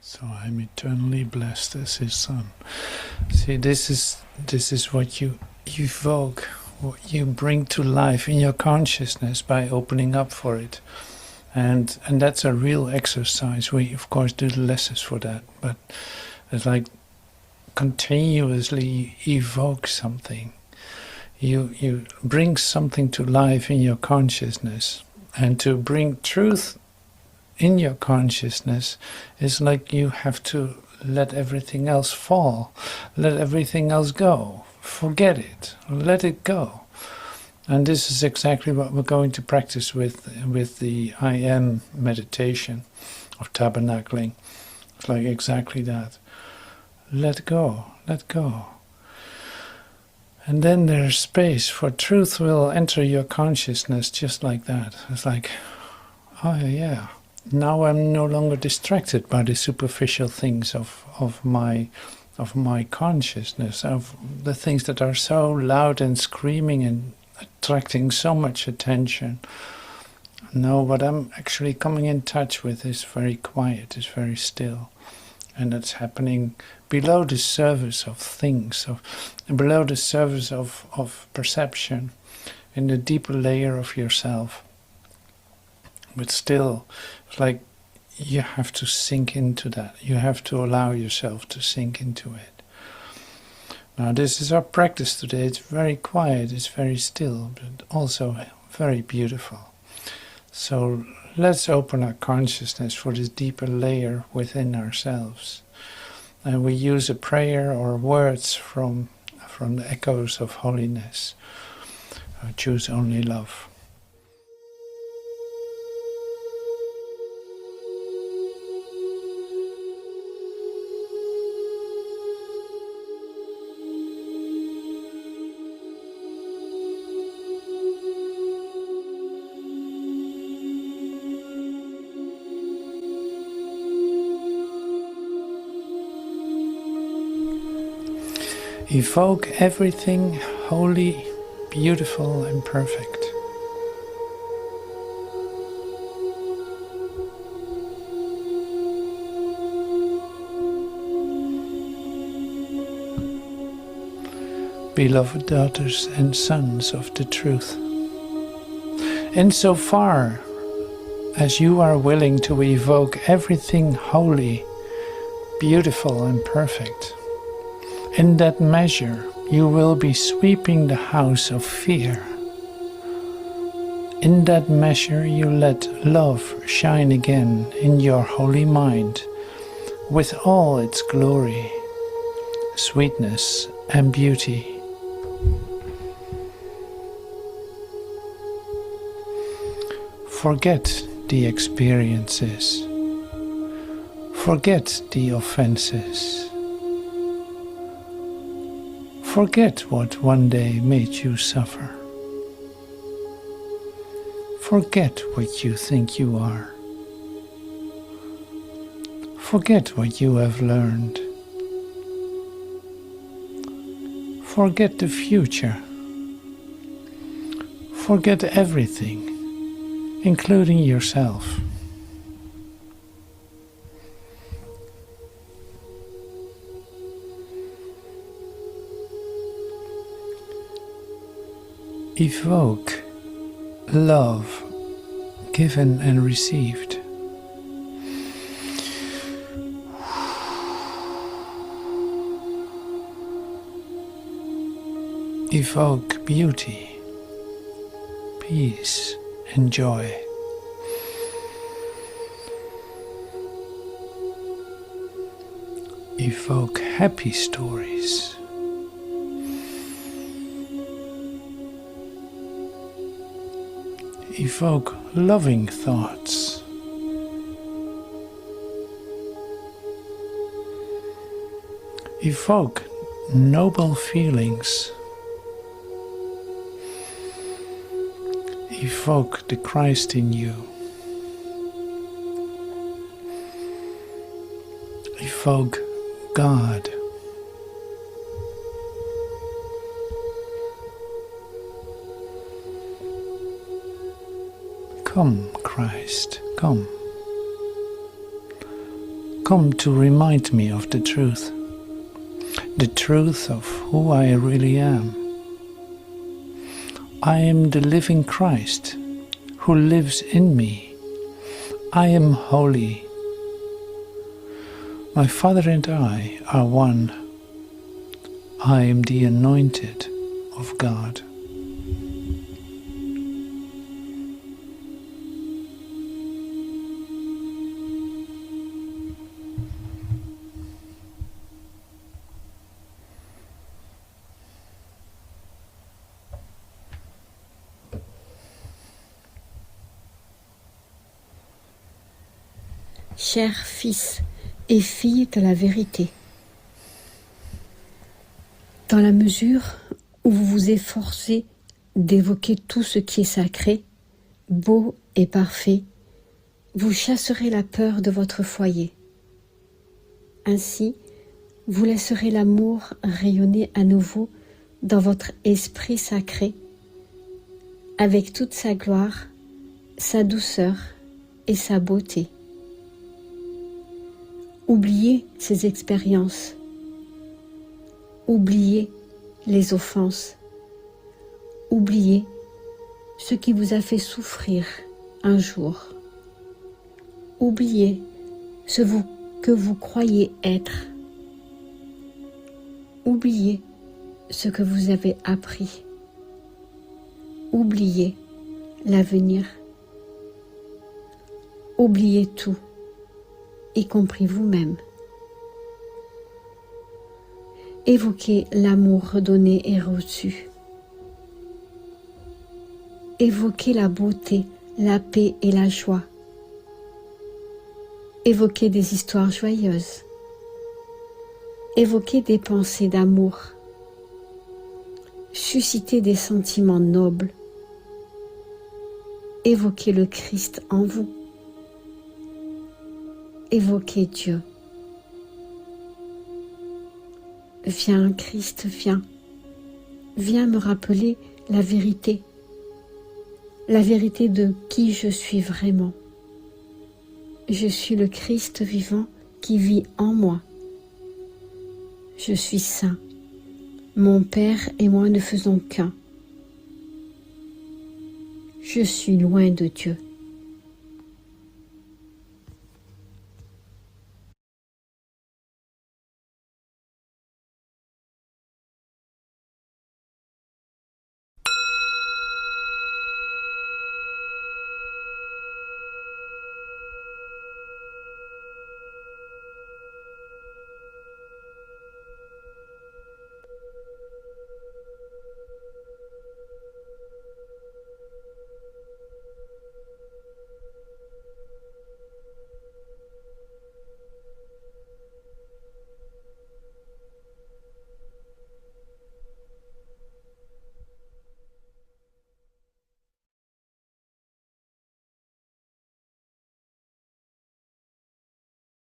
So I'm eternally blessed as his son. See, this is what you evoke, what you bring to life in your consciousness by opening up for it. And that's a real exercise. We of course do the lessons for that, but it's like continuously evoke something. You bring something to life in your consciousness, and to bring truth in your consciousness is like you have to let everything else fall, let everything else go, forget it, let it go. And this is exactly what we're going to practice with the I Am meditation of tabernacling. It's like exactly that. Let go, let go. And then there's space for truth will enter your consciousness just like that. It's like, oh yeah, now I'm no longer distracted by the superficial things of my consciousness, of the things that are so loud and screaming and attracting so much attention. No, what I'm actually coming in touch with is very quiet, is very still. And that's happening below the surface of things, below the surface of perception, in the deeper layer of yourself. But still, it's like you have to sink into that. You have to allow yourself to sink into it. Now this is our practice today. It's very quiet, it's very still, but also very beautiful. So let's open our consciousness for this deeper layer within ourselves. And we use a prayer or words from the echoes of holiness. Choose only love. Evoke everything holy, beautiful and perfect. Beloved daughters and sons of the truth, insofar as you are willing to evoke everything holy, beautiful and perfect, in that measure, you will be sweeping the house of fear. In that measure, you let love shine again in your holy mind with all its glory, sweetness, and beauty. Forget the experiences. Forget the offenses. Forget what one day made you suffer. Forget what you think you are. Forget what you have learned. Forget the future. Forget everything, including yourself. Evoke love given and received. Evoke beauty, peace and joy. Evoke happy stories. Evoke loving thoughts. Evoke noble feelings. Evoke the Christ in you. Evoke God. Come, Christ, come. come to remind me of the truth of who I really am. I am the living Christ who lives in me. I am holy. My Father and I are one. I am the anointed of God. Chers fils et filles de la vérité, dans la mesure où vous vous efforcez d'évoquer tout ce qui est sacré, beau et parfait, vous chasserez la peur de votre foyer. Ainsi, vous laisserez l'amour rayonner à nouveau dans votre esprit sacré, avec toute sa gloire, sa douceur et sa beauté. Oubliez ces expériences. Oubliez les offenses. Oubliez ce qui vous a fait souffrir un jour. Oubliez ce que vous croyez être. Oubliez ce que vous avez appris. Oubliez l'avenir. Oubliez tout, y compris vous-même. Évoquez l'amour redonné et reçu. Évoquez la beauté, la paix et la joie. Évoquez des histoires joyeuses. Évoquez des pensées d'amour. Suscitez des sentiments nobles. Évoquez le Christ en vous. Évoquez Dieu. Viens, Christ, viens. Viens me rappeler la vérité de qui je suis vraiment. Je suis le Christ vivant qui vit en moi. Je suis saint. Mon Père et moi ne faisons qu'un. Je suis loin de Dieu.